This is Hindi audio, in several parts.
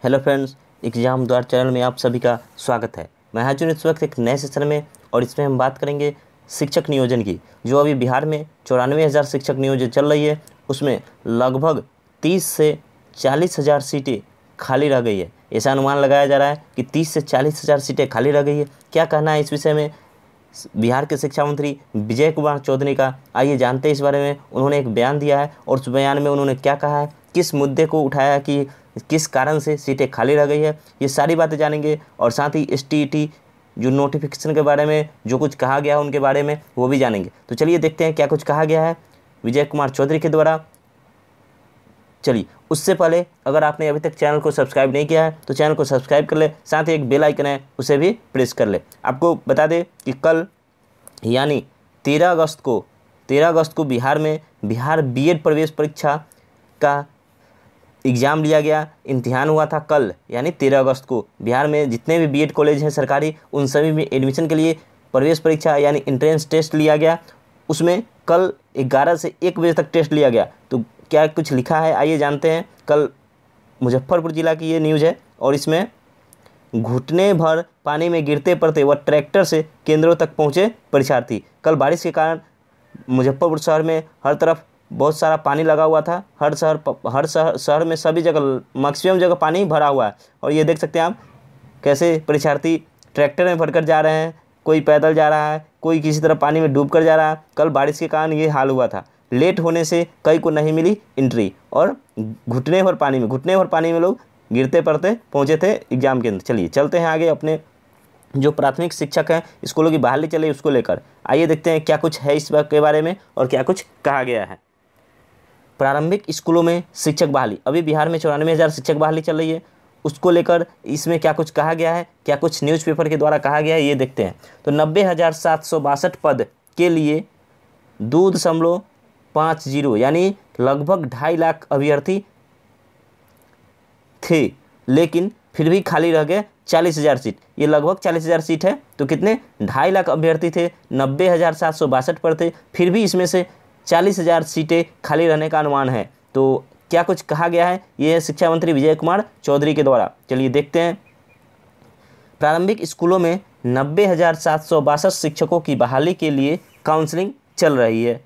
हेलो फ्रेंड्स, एग्जाम द्वार चैनल में आप सभी का स्वागत है। मैं हाजिर इस वक्त एक नए सेशन में और इसमें हम बात करेंगे शिक्षक नियोजन की। जो अभी बिहार में 94,000 शिक्षक नियोजन चल रही है, उसमें लगभग 30 से 40,000 सीटें खाली रह गई है। ऐसा अनुमान लगाया जा रहा है कि 30 से 40,000 सीटें खाली रह गई है। क्या कहना है इस विषय में बिहार के शिक्षा मंत्री विजय कुमार चौधरी का, आइए जानते हैं इस बारे में। उन्होंने एक बयान दिया है और उस बयान में उन्होंने क्या कहा है, किस मुद्दे को उठाया कि किस कारण से सीटें खाली रह गई है, ये सारी बातें जानेंगे। और साथ ही STET जो नोटिफिकेशन के बारे में जो कुछ कहा गया है उनके बारे में वो भी जानेंगे। तो चलिए देखते हैं क्या कुछ कहा गया है विजय कुमार चौधरी के द्वारा। चलिए, उससे पहले अगर आपने अभी तक चैनल को सब्सक्राइब नहीं किया है तो चैनल को सब्सक्राइब कर ले, साथ ही एक बेल आइकन है उसे भी प्रेस कर ले। आपको बता दें कि कल यानी 13 अगस्त को बिहार में बिहार B.Ed प्रवेश परीक्षा का एग्ज़ाम लिया गया, इम्तिहान हुआ था कल यानी 13 अगस्त को। बिहार में जितने भी B.Ed कॉलेज हैं सरकारी, उन सभी में एडमिशन के लिए प्रवेश परीक्षा यानी एंट्रेंस टेस्ट लिया गया। उसमें कल 11 से 1 बजे तक टेस्ट लिया गया। तो क्या कुछ लिखा है आइए जानते हैं। कल मुजफ्फरपुर जिला की ये न्यूज़ है और इसमें घुटने भर पानी में गिरते पड़ते व ट्रैक्टर से केंद्रों तक पहुंचे परीक्षार्थी। कल बारिश के कारण मुजफ्फरपुर शहर में हर तरफ बहुत सारा पानी लगा हुआ था। हर शहर में सभी जगह मैक्सिमम जगह पानी भरा हुआ है। और ये देख सकते हैं आप कैसे परीक्षार्थी ट्रैक्टर में भरकर जा रहे हैं, कोई पैदल जा रहा है, कोई किसी तरह पानी में डूबकर जा रहा है। कल बारिश के कारण ये हाल हुआ था। लेट होने से कई को नहीं मिली एंट्री और घुटने भर पानी में लोग गिरते पड़ते पहुँचे थे एग्जाम के अंदर। चलिए चलते हैं आगे अपने जो प्राथमिक शिक्षक हैं स्कूलों की बहाली चले उसको लेकर। आइए देखते हैं क्या कुछ है इस बात के बारे में और क्या कुछ कहा गया है। प्रारंभिक स्कूलों में शिक्षक बहाली, अभी बिहार में 94,000 शिक्षक बहाली चल रही है, उसको लेकर इसमें क्या कुछ कहा गया है, क्या कुछ न्यूज़पेपर के द्वारा कहा गया है, ये देखते हैं। तो 90,762 पद के लिए 2.50 यानी लगभग 2.5 लाख अभ्यर्थी थे, लेकिन फिर भी खाली रह गए 40,000 सीट। ये लगभग 40,000 सीट है, तो कितने 2.5 लाख अभ्यर्थी थे, 90,762 पर थे, फिर भी इसमें से 40,000 सीटें खाली रहने का अनुमान है। तो क्या कुछ कहा गया है, ये है शिक्षा मंत्री विजय कुमार चौधरी के द्वारा। चलिए देखते हैं। प्रारंभिक स्कूलों में 90,762 शिक्षकों की बहाली के लिए काउंसलिंग चल रही है।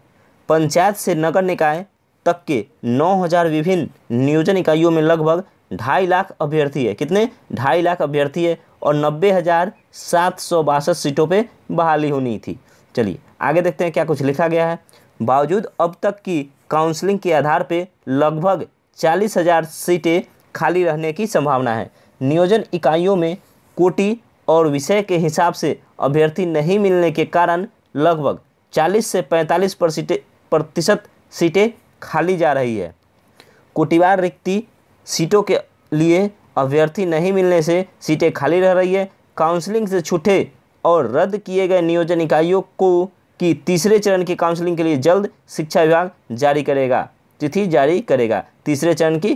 पंचायत से नगर निकाय तक के 9,000 विभिन्न नियोजन इकाइयों में लगभग 2.5 लाख अभ्यर्थी है। कितने 2.5 लाख अभ्यर्थी है और 90,762 सीटों पे बहाली होनी थी। चलिए आगे देखते हैं क्या कुछ लिखा गया है। बावजूद अब तक की काउंसलिंग के आधार पे लगभग 40,000 सीटें खाली रहने की संभावना है। नियोजन इकाइयों में कोटि और विषय के हिसाब से अभ्यर्थी नहीं मिलने के कारण लगभग 40 से 45% सीटें खाली जा रही है। कोटिवार रिक्ति सीटों के लिए अभ्यर्थी नहीं मिलने से सीटें खाली रह रही है। काउंसलिंग से छूटे और रद्द किए गए नियोजन इकाइयों को की तीसरे चरण की काउंसलिंग के लिए जल्द शिक्षा विभाग तिथि जारी करेगा तीसरे चरण की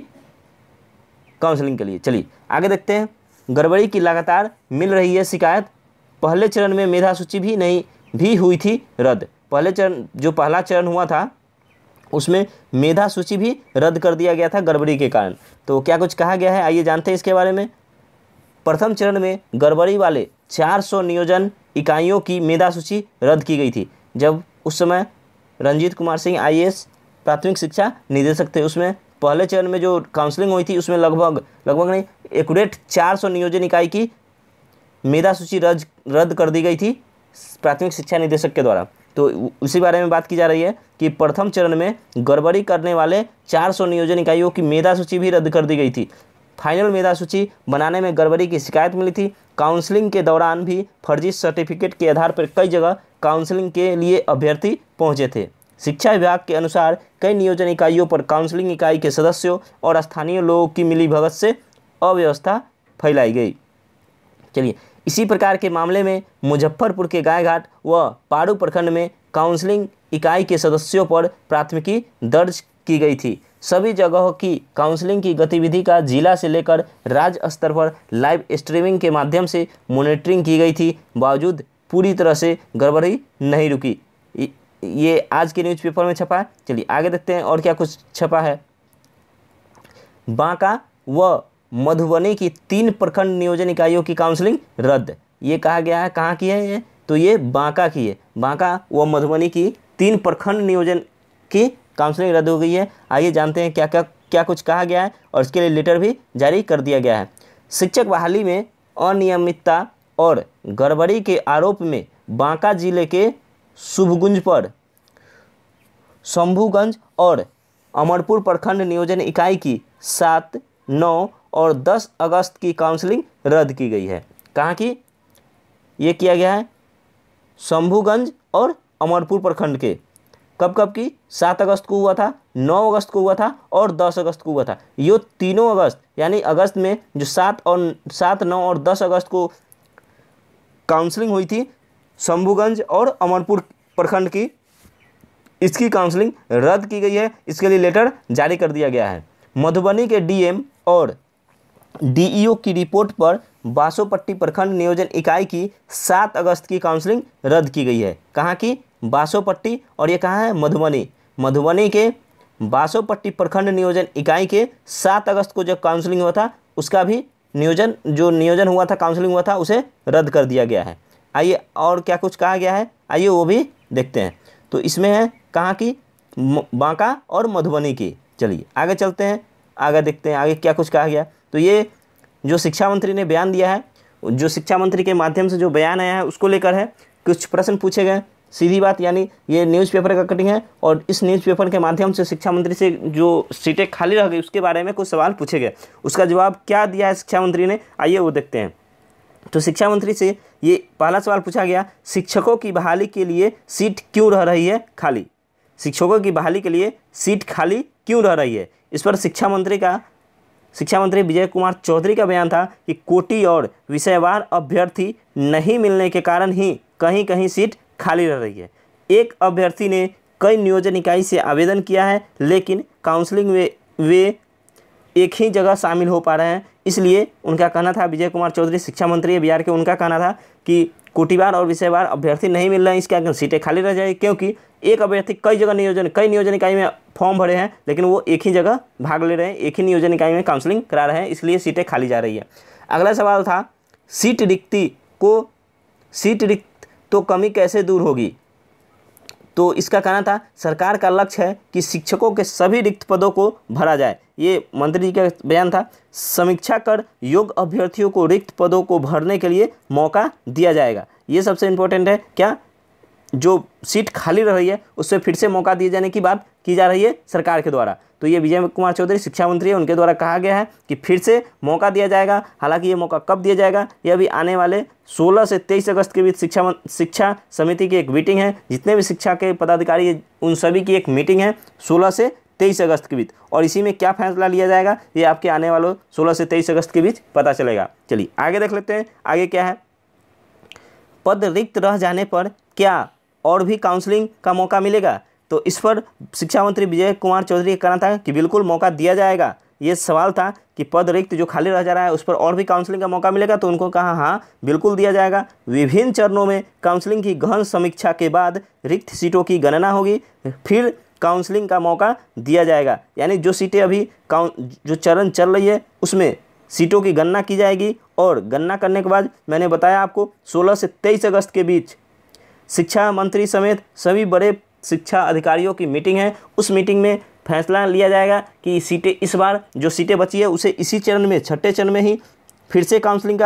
काउंसलिंग के लिए। चलिए आगे देखते हैं। गड़बड़ी की लगातार मिल रही है शिकायत। पहले चरण में मेधा सूची भी हुई थी रद्द। पहला चरण हुआ था उसमें मेधा सूची भी रद्द कर दिया गया था गड़बड़ी के कारण। तो क्या कुछ कहा गया है आइए जानते हैं इसके बारे में। प्रथम चरण में गड़बड़ी वाले 400 नियोजन इकाइयों की मेधा सूची रद्द की गई थी। जब उस समय रंजीत कुमार सिंह IAS प्राथमिक शिक्षा निदेशक थे, उसमें पहले चरण में जो काउंसलिंग हुई थी उसमें लगभग नहीं एक्यूरेट 400 नियोजन इकाई की मेधा सूची रद्द कर दी गई थी प्राथमिक शिक्षा निदेशक के द्वारा। तो उसी बारे में बात की जा रही है कि प्रथम चरण में गड़बड़ी करने वाले 400 नियोजन इकाइयों की मेधा सूची भी रद्द कर दी गई थी। फाइनल मेधा सूची बनाने में गड़बड़ी की शिकायत मिली थी। काउंसलिंग के दौरान भी फर्जी सर्टिफिकेट के आधार पर कई जगह काउंसलिंग के लिए अभ्यर्थी पहुंचे थे। शिक्षा विभाग के अनुसार कई नियोजन इकाइयों पर काउंसलिंग इकाई के सदस्यों और स्थानीय लोगों की मिलीभगत से अव्यवस्था फैलाई गई। चलिए, इसी प्रकार के मामले में मुजफ्फरपुर के गायघाट व पारू प्रखंड में काउंसलिंग इकाई के सदस्यों पर प्राथमिकी दर्ज की गई थी। सभी जगहों की काउंसलिंग की गतिविधि का जिला से लेकर राज्य स्तर पर लाइव स्ट्रीमिंग के माध्यम से मॉनिटरिंग की गई थी। बावजूद पूरी तरह से गड़बड़ी नहीं रुकी। ये आज के न्यूज़पेपर में छपा है। चलिए आगे देखते हैं और क्या कुछ छपा है। बांका व मधुबनी की 3 प्रखंड नियोजन इकाइयों की काउंसलिंग रद्द। ये कहा गया है, कहाँ की है ये, तो ये बांका की है। बांका व मधुबनी की 3 प्रखंड नियोजन की काउंसलिंग रद्द हो गई है। आइए जानते हैं क्या कुछ कहा गया है और इसके लिए लेटर भी जारी कर दिया गया है। शिक्षक बहाली में अनियमितता और गड़बड़ी के आरोप में बांका जिले के शुभगुंज पर शंभूगंज और अमरपुर प्रखंड नियोजन इकाई की 7, 9 और 10 अगस्त की काउंसलिंग रद्द की गई है। कहाँ की ये किया गया है, शंभूगंज और अमरपुर प्रखंड के। कब कब की, 7 अगस्त को हुआ था, 9 अगस्त को हुआ था और 10 अगस्त को हुआ था। ये तीनों अगस्त यानी अगस्त में जो 7, 9 और 10 अगस्त को काउंसलिंग हुई थी शंभूगंज और अमरपुर प्रखंड की, इसकी काउंसलिंग रद्द की गई है। इसके लिए लेटर जारी कर दिया गया है। मधुबनी के डीएम और डीईओ की रिपोर्ट पर बासोपट्टी प्रखंड नियोजन इकाई की 7 अगस्त की काउंसलिंग रद्द की गई है। कहाँ की, बासोपट्टी, और ये कहाँ है, मधुबनी। मधुबनी के बासोपट्टी प्रखंड नियोजन इकाई के 7 अगस्त को जब काउंसलिंग हुआ था उसका भी नियोजन हुआ था, काउंसलिंग हुआ था, उसे रद्द कर दिया गया है। आइए और क्या कुछ कहा गया है, आइए वो भी देखते हैं। तो इसमें है कहाँ की, बांका और मधुबनी की। चलिए आगे चलते हैं, आगे देखते हैं आगे क्या कुछ कहा गया। तो ये जो शिक्षा मंत्री ने बयान दिया है, जो शिक्षा मंत्री के माध्यम से जो बयान आया है उसको लेकर है। कुछ प्रश्न पूछे गए, सीधी बात, यानी ये न्यूज़पेपर का कटिंग है और इस न्यूज़पेपर के माध्यम से शिक्षा मंत्री से जो सीटें खाली रह गई उसके बारे में कुछ सवाल पूछे गए। उसका जवाब क्या दिया है शिक्षा मंत्री ने, आइए वो देखते हैं। तो शिक्षा मंत्री से ये पहला सवाल पूछा गया, शिक्षकों की बहाली के लिए सीट क्यों रह रही है खाली। शिक्षकों की बहाली के लिए सीट खाली क्यों रह रही है, इस पर शिक्षा मंत्री विजय कुमार चौधरी का बयान था कि कोटि और विषयवार अभ्यर्थी नहीं मिलने के कारण ही कहीं कहीं सीट खाली रह रही है। एक अभ्यर्थी ने कई नियोजन इकाई से आवेदन किया है लेकिन काउंसलिंग में वे एक ही जगह शामिल हो पा रहे हैं, इसलिए उनका कहना था, विजय कुमार चौधरी शिक्षा मंत्री है बिहार के, उनका कहना था कि कोटिवार और विषयवार अभ्यर्थी नहीं मिल रहे हैं, इसके कारण सीटें खाली रह जाएगी, क्योंकि एक अभ्यर्थी कई नियोजन इकाई में फॉर्म भरे हैं लेकिन वो एक ही जगह भाग ले रहे हैं, एक ही नियोजन इकाई में काउंसलिंग करा रहे हैं, इसलिए सीटें खाली जा रही है। अगला सवाल था, सीट रिक्त तो कमी कैसे दूर होगी। तो इसका कहना था, सरकार का लक्ष्य है कि शिक्षकों के सभी रिक्त पदों को भरा जाए। ये मंत्री जी का बयान था। समीक्षा कर योग्य अभ्यर्थियों को रिक्त पदों को भरने के लिए मौका दिया जाएगा। ये सबसे इम्पोर्टेंट है, क्या जो सीट खाली रह रही है उससे फिर से मौका दिए जाने की बात की जा रही है सरकार के द्वारा। तो ये विजय कुमार चौधरी शिक्षा मंत्री है, उनके द्वारा कहा गया है कि फिर से मौका दिया जाएगा। हालांकि ये मौका कब दिया जाएगा, यह भी आने वाले 16 से 23 अगस्त के बीच शिक्षा समिति की एक मीटिंग है। जितने भी शिक्षा के पदाधिकारी हैं उन सभी की एक मीटिंग है 16 से 23 अगस्त के बीच, और इसी में क्या फैसला लिया जाएगा ये आपके आने वाले 16 से 23 अगस्त के बीच पता चलेगा। चलिए आगे देख लेते हैं, आगे क्या है। पद रिक्त रह जाने पर क्या और भी काउंसलिंग का मौका मिलेगा। तो इस पर शिक्षा मंत्री विजय कुमार चौधरी का कहना था कि बिल्कुल मौका दिया जाएगा। ये सवाल था कि पद रिक्त जो खाली रह जा रहा है उस पर और भी काउंसलिंग का मौका मिलेगा, तो उनको कहा हाँ बिल्कुल दिया जाएगा। विभिन्न चरणों में काउंसलिंग की गहन समीक्षा के बाद रिक्त सीटों की गणना होगी, फिर काउंसलिंग का मौका दिया जाएगा। यानी जो सीटें अभी जो चरण चल रही है उसमें सीटों की गणना की जाएगी, और गणना करने के बाद मैंने बताया आपको 16 से 23 अगस्त के बीच शिक्षा मंत्री समेत सभी बड़े शिक्षा अधिकारियों की मीटिंग है। उस मीटिंग में फैसला लिया जाएगा कि सीटें, इस बार जो सीटें बची है उसे इसी चरण में, छठे चरण में ही फिर से काउंसलिंग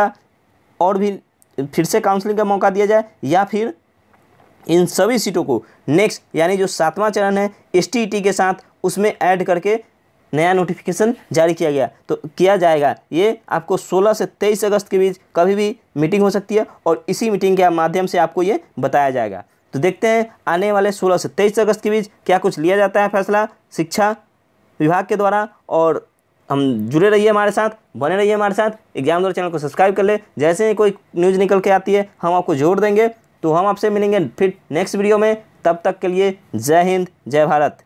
का मौका दिया जाए, या फिर इन सभी सीटों को नेक्स्ट यानी जो 7वां चरण है STET के साथ उसमें ऐड करके नया नोटिफिकेशन जारी किया जाएगा। ये आपको 16 से 23 अगस्त के बीच कभी भी मीटिंग हो सकती है और इसी मीटिंग के माध्यम से आपको ये बताया जाएगा। तो देखते हैं आने वाले 16 से 23 अगस्त के बीच क्या कुछ लिया जाता है फैसला शिक्षा विभाग के द्वारा। और हम जुड़े रहिए हमारे साथ, बने रहिए हमारे साथ। एग्जाम चैनल को सब्सक्राइब कर ले, जैसे ही कोई न्यूज़ निकल के आती है हम आपको जोड़ देंगे। तो हम आपसे मिलेंगे फिर नेक्स्ट वीडियो में, तब तक के लिए जय हिंद जय भारत।